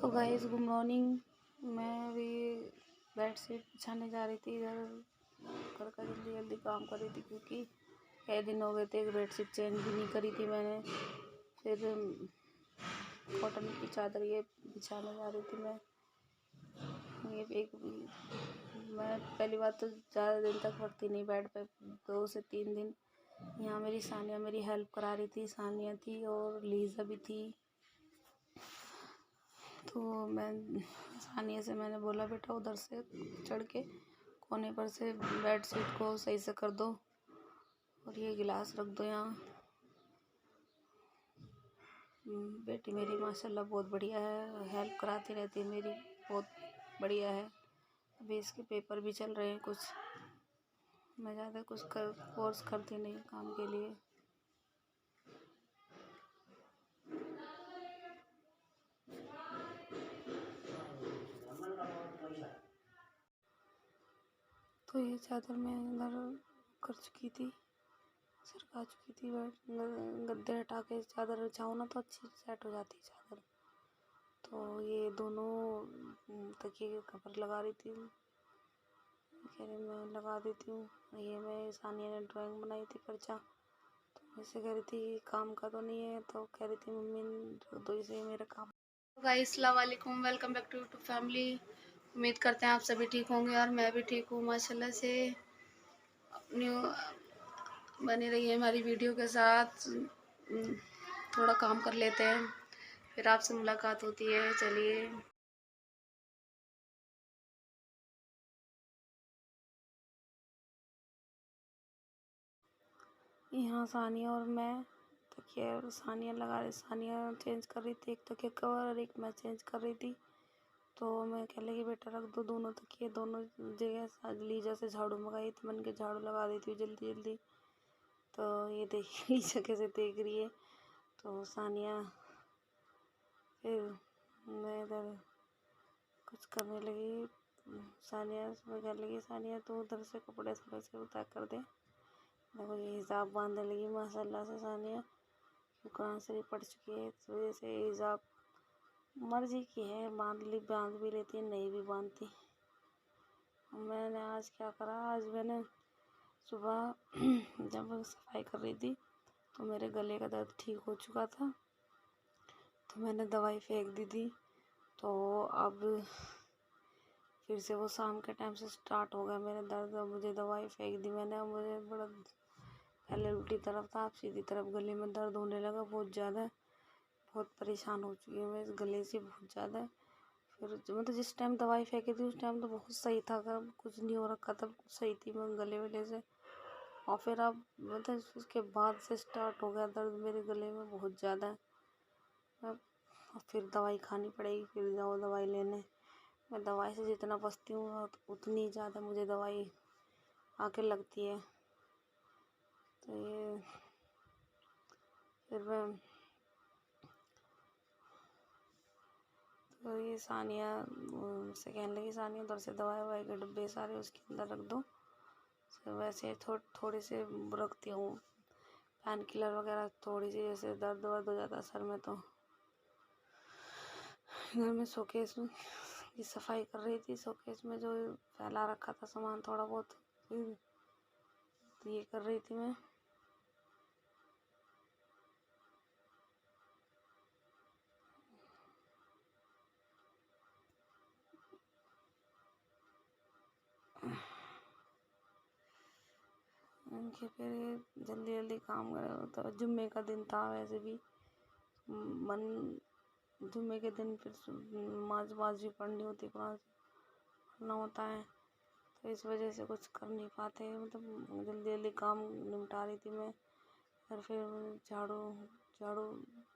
तो guys good morning. मैं अभी बेड शीट बिछाने जा रही थी। इधर घर का जल्दी जल्दी काम कर रही थी क्योंकि कई दिन हो गए थे बेड शीट चेंज भी नहीं करी थी मैंने। फिर कॉटन की चादर ये बिछाने जा रही थी मैं। ये एक मैं पहली बात तो ज़्यादा दिन तक रखती नहीं बेड पे, 2 से 3 दिन। यहाँ मेरी सानिया मेरी हेल्प करा रही थी, सानिया थी और लीजा भी थी। तो मैं सानिया से मैंने बोला बेटा उधर से चढ़ के कोने पर से बेड शीट को सही से कर दो और ये गिलास रख दो यहाँ। बेटी मेरी माशाल्लाह बहुत बढ़िया है, हेल्प कराती रहती है मेरी, बहुत बढ़िया है। अभी इसके पेपर भी चल रहे हैं कुछ। मैं ज़्यादा कुछ कोर्स करती नहीं काम के लिए। तो ये चादर मैं इधर कर चुकी थी, सरका चुकी थी। गद्दे हटा के चादर बिछाओ ना तो अच्छी सेट हो जाती है चादर। तो ये दोनों तकिए के कवर लगा रही थी, कह रही मैं लगा देती हूँ। ये मैं सानिया ने ड्राइंग बनाई थी पर्चा, तो मुझसे कह रही थी काम का तो नहीं है, तो कह रही थी मम्मी रख दो इसे, मेरा काम। गाइस अस्सलाम वालेकुम, welcome back to YouTube family. उम्मीद करते हैं आप सभी ठीक होंगे और मैं भी ठीक हूँ माशाल्लाह से। न्यू बनी रही है हमारी वीडियो के साथ। थोड़ा काम कर लेते हैं फिर आपसे मुलाकात होती है। चलिए यहाँ सानिया और मैं तकिया, सानिया लगा रही, सानिया चेंज कर रही थी एक तकिया कवर और एक मैं चेंज कर रही थी। तो मैं कह लगी बेटा रख दो दोनों तकिए दोनों जगह। लीजा से झाड़ू मंगाई तो मैंने के झाड़ू लगा देती हूँ जल्दी जल्दी। तो ये देखिए लीजा कैसे देख रही है। तो सानिया फिर मैं इधर कुछ करने लगी। सानिया मैं कहने लगी सानिया तो उधर से कपड़े थोड़े से उतार कर दे। देखो ये हिजाब बांधने लगी माशाल्लाह से सानिया, कुरान शरीफ पढ़ चुकी है इस वजह से हिजाब मर्जी की है, बांध भी लेती है, नहीं भी बांधती। मैंने आज क्या करा, आज मैंने सुबह जब सफाई कर रही थी तो मेरे गले का दर्द ठीक हो चुका था, तो मैंने दवाई फेंक दी थी। तो अब फिर से वो शाम के टाइम से स्टार्ट हो गया मेरा दर्द। मुझे दवाई फेंक दी मैंने, मुझे बड़ा पहले उल्टी तरफ था, अब सीधी तरफ गले में दर्द होने लगा बहुत ज़्यादा। बहुत परेशान हो चुकी हूँ मैं इस गले से बहुत ज़्यादा। फिर मतलब जिस टाइम दवाई फेंकी थी उस टाइम तो बहुत सही था, अगर कुछ नहीं हो रखा तब सही थी मैं गले वले से। और फिर अब मतलब उसके बाद से स्टार्ट हो गया दर्द मेरे गले में बहुत ज़्यादा। अब फिर दवाई खानी पड़ेगी, फिर जाओ दवाई लेने। मैं दवाई से जितना बचती हूँ उतनी ज़्यादा मुझे दवाई आके लगती है। तो ये फिर मैं तो ये सानिया से कहने लगी सानिया उधर से दवाई ववाई के डिब्बे सारे उसके अंदर रख दो। तो वैसे थोड़ी सी रखती हूँ पेन किलर वगैरह, थोड़ी सी जैसे दर्द वर्द हो जाता है सर में। तो इधर मैं शोकेस की सफाई कर रही थी, शोकेस में जो फैला रखा था सामान थोड़ा बहुत ये कर रही थी मैं। उनके फिर जल्दी जल्दी काम कर, तो जुम्मे का दिन था वैसे भी मन, जुम्मे के दिन फिर नमाज भी पढ़नी होती, कुरान पढ़ना होता है, तो इस वजह से कुछ कर नहीं पाते। मतलब जल्दी जल्दी काम निपटा रही थी मैं। और फिर झाड़ू झाड़ू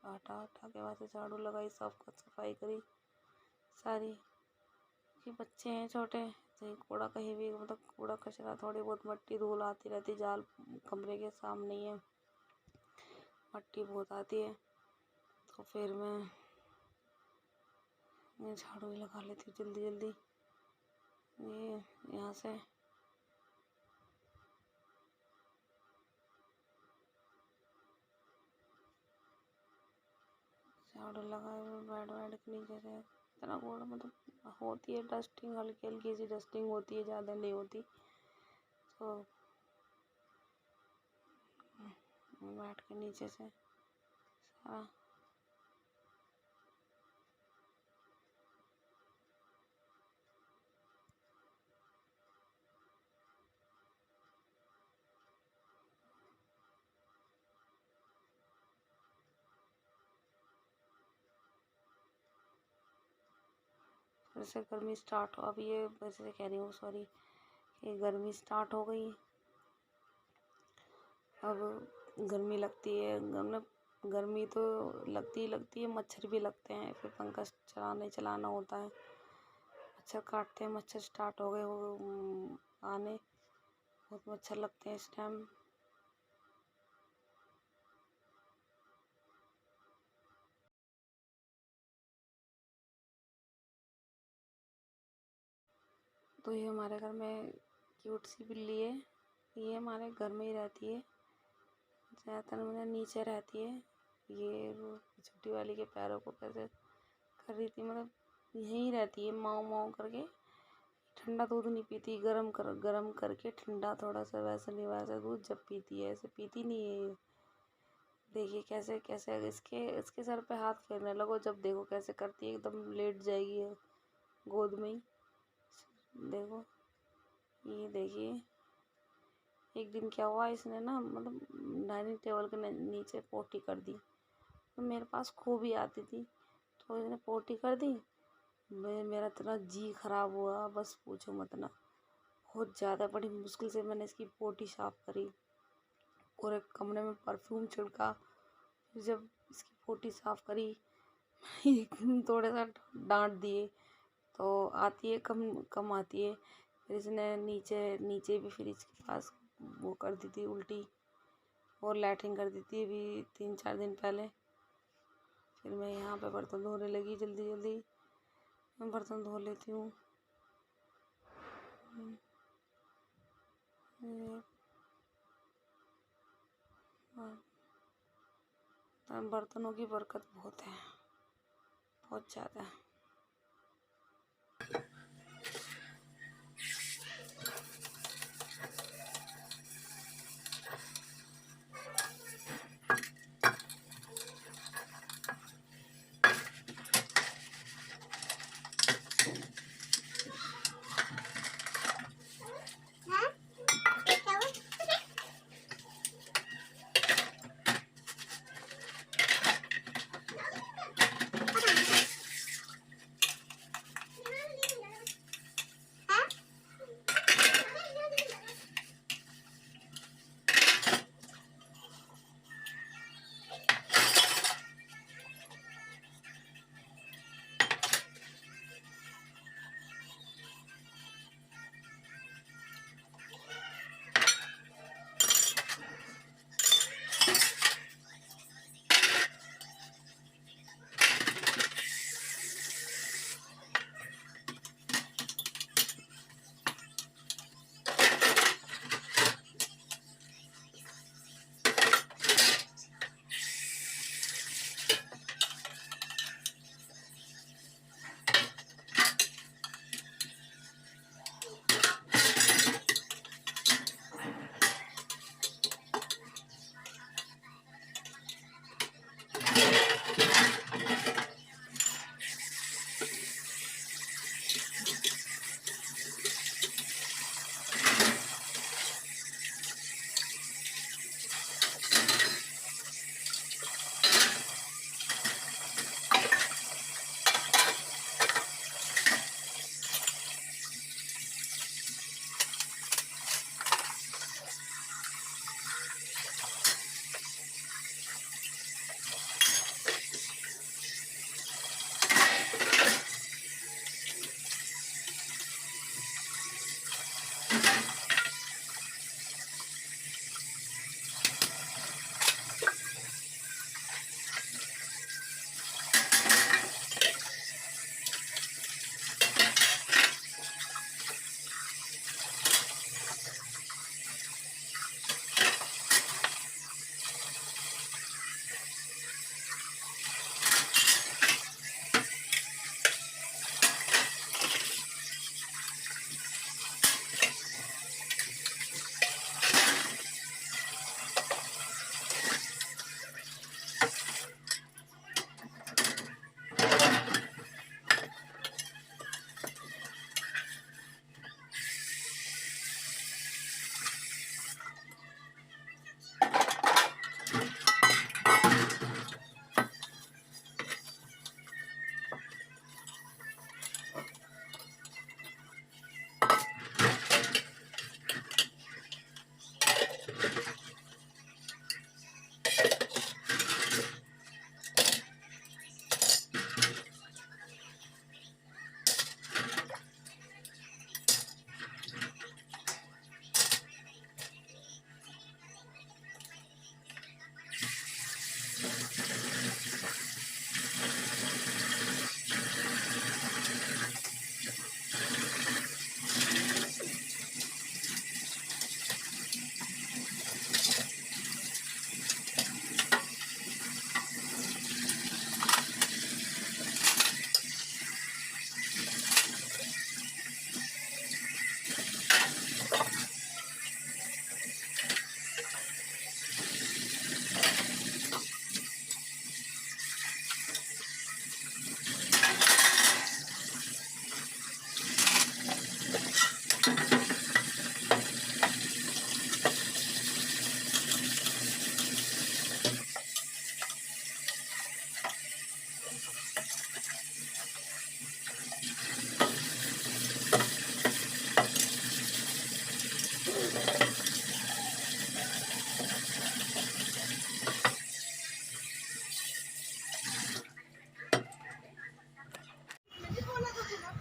हटा के बाद झाड़ू लगाई, सब सफाई करी सारी। कि बच्चे हैं छोटे तो कूड़ा कहीं भी, मतलब कूड़ा कचरा थोड़ी बहुत मट्टी धूल आती रहती, जाल कमरे के सामने ही है, मट्टी बहुत आती है। तो फिर मैं झाड़ू ही लगा लेती हूँ जल्दी जल्दी। ये यहाँ से झाड़ू लगा बेड के नीचे से इतना कूड़ा मतलब होती है डस्टिंग, हल्की हल्की सी डस्टिंग होती है, ज़्यादा नहीं होती। तो बैठ के नीचे से सारा जैसे गर्मी स्टार्ट हो, अब ये वैसे कह रही हूँ सॉरी, कि गर्मी स्टार्ट हो गई। अब गर्मी लगती है, गर्मी तो लगती है, मच्छर भी लगते हैं, फिर पंखा चलाना होता है, मच्छर काटते हैं, मच्छर स्टार्ट हो गए वो आने, बहुत मच्छर लगते हैं इस टाइम। तो ये हमारे घर में क्यूट सी बिल्ली है, ये हमारे घर में ही रहती है, ज़्यादातर मैंने नीचे रहती है। ये वो छोटी वाली के पैरों को कैसे कर रही थी, मतलब यहीं रहती है माऊ माऊ करके। ठंडा दूध नहीं पीती, गरम करके ठंडा थोड़ा सा, वैसे नहीं वैसे दूध जब पीती है, ऐसे पीती नहीं है ये। देखिए कैसे कैसे इसके सर पे हाथ फेरने लगो, जब देखो कैसे करती है, एकदम लेट जाएगी गोद में ही। देखो ये देखिए, एक दिन क्या हुआ, इसने ना मतलब डाइनिंग टेबल के नीचे पोटी कर दी, तो मेरे पास खूब ही आती थी, तो इसने पोटी कर दी। मेरा इतना जी खराब हुआ, बस पूछो मत ना, बहुत ज़्यादा बड़ी मुश्किल से मैंने इसकी पोटी साफ करी, पूरे कमरे में परफ्यूम छिड़का। फिर जब इसकी पोटी साफ करी थोड़ा सा डांट दिए, तो आती है कम कम आती है। फिर इसने नीचे नीचे भी फ्रिज के पास वो कर दी थी उल्टी, और लैट्रिन कर दी थी अभी 3-4 दिन पहले। फिर मैं यहाँ पे बर्तन धोने लगी, जल्दी जल्दी मैं बर्तन धो लेती हूँ। बर्तनों की बरकत बहुत है, बहुत ज़्यादा।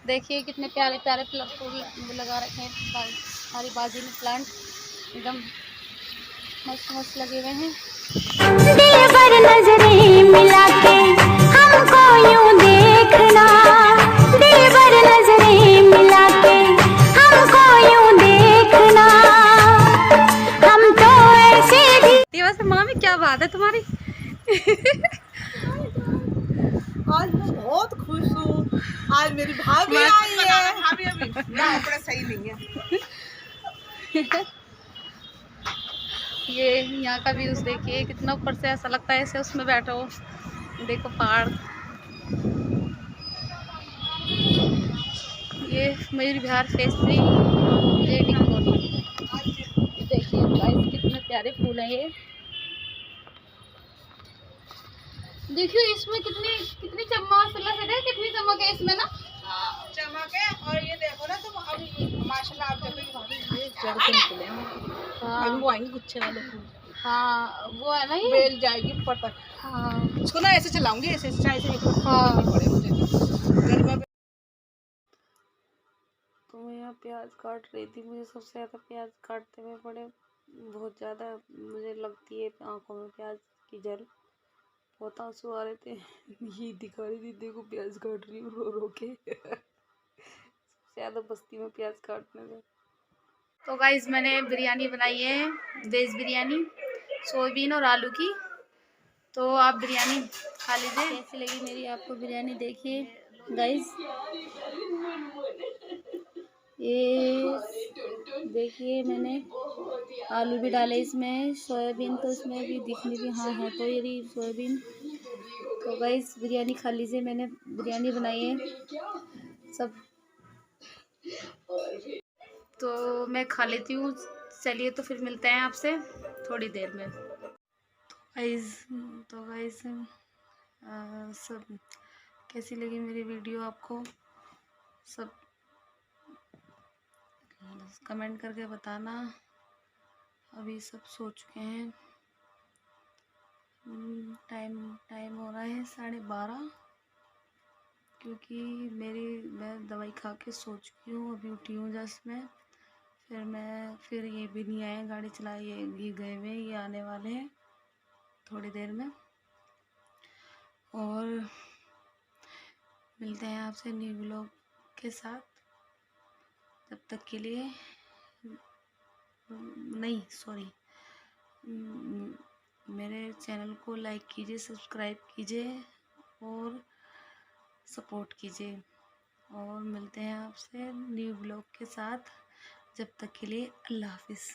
देखिए कितने प्यारे प्यारे फूल लगा रखे हैं हमारी बाजी में। प्लांट एकदम मस्त मस्त लगे हुए हैं। देवर नजरें मिला के हमको यूं देखना, देवर नजरें मिला के हमको यूं देखना, हम तो ऐसे भी। वैसे मामी क्या बात है तुम्हारी? आज मैं बहुत खुश हूँ। आज मेरी भाभी आई है। भाभी अभी ना कपड़ा सही नहीं है। ये यहाँ का व्यूज देखिए कितना ऊपर से ऐसा लगता है ऐसे उसमें बैठो। देखो पहाड़। ये Mayur Vihar phase 3 JD colony. देखिए गाइस कितने प्यारे फूल हैं ये। देखिए इसमें कितनी कितनी चमक है, कितनी चमक है इसमें ना। चमक है। और ये देखो ना तुम अभी माशाल्लाह आप जब ये जड़ से निकले हैं। हाँ अभी वो आएंगे गुच्छे वाले फूल। हाँ वो है ना ये बेल जाएगी ऊपर तक। हाँ इसको ना ऐसे चलाऊंगी, ऐसे चाय से हाँ। पड़े मुझे गर्मी में। तो मैं यहाँ प्याज काट रही थी, मुझे सबसे ज़्यादा प्याज काटते हुए बड़े बहुत ज़्यादा मुझे लगती है आंखों में प्याज की जल। बहुत आंसू आ रहे थे। ये दिखा रही थी, देखो प्याज काट रही हूँ रो रो के। सबसे ज़्यादा बस्ती में प्याज काटने में। तो गाइस मैंने बिरयानी बनाई है, वेज बिरयानी सोयाबीन और आलू की। तो आप बिरयानी खा लीजिए। कैसी लगी मेरी आपको बिरयानी? देखिए गाइस ये देखिए मैंने आलू भी डाले इसमें, सोयाबीन तो इसमें भी दिखने भी हाँ है तो ये रही सोयाबीन। तो गाइस बिरयानी खा लीजिए, मैंने बिरयानी बनाई है सब। तो मैं खा लेती हूँ। चलिए तो फिर मिलते हैं आपसे थोड़ी देर में। तो गाइस सब कैसी लगी मेरी वीडियो आपको? सब कमेंट करके बताना। अभी सब सो चुके हैं। टाइम हो रहा है 12:30, क्योंकि मैं दवाई खा के सो चुकी हूँ। अभी उठी हूँ जस्ट मैं। फिर ये भी नहीं आए गाड़ी चला, ये गए हुए, ये आने वाले हैं थोड़ी देर में। और मिलते हैं आपसे न्यू व्लॉग के साथ। तब तक के लिए नहीं सॉरी, मेरे चैनल को लाइक कीजिए, सब्सक्राइब कीजिए और सपोर्ट कीजिए। और मिलते हैं आपसे न्यू व्लॉग के साथ। जब तक के लिए अल्लाह हाफिज़।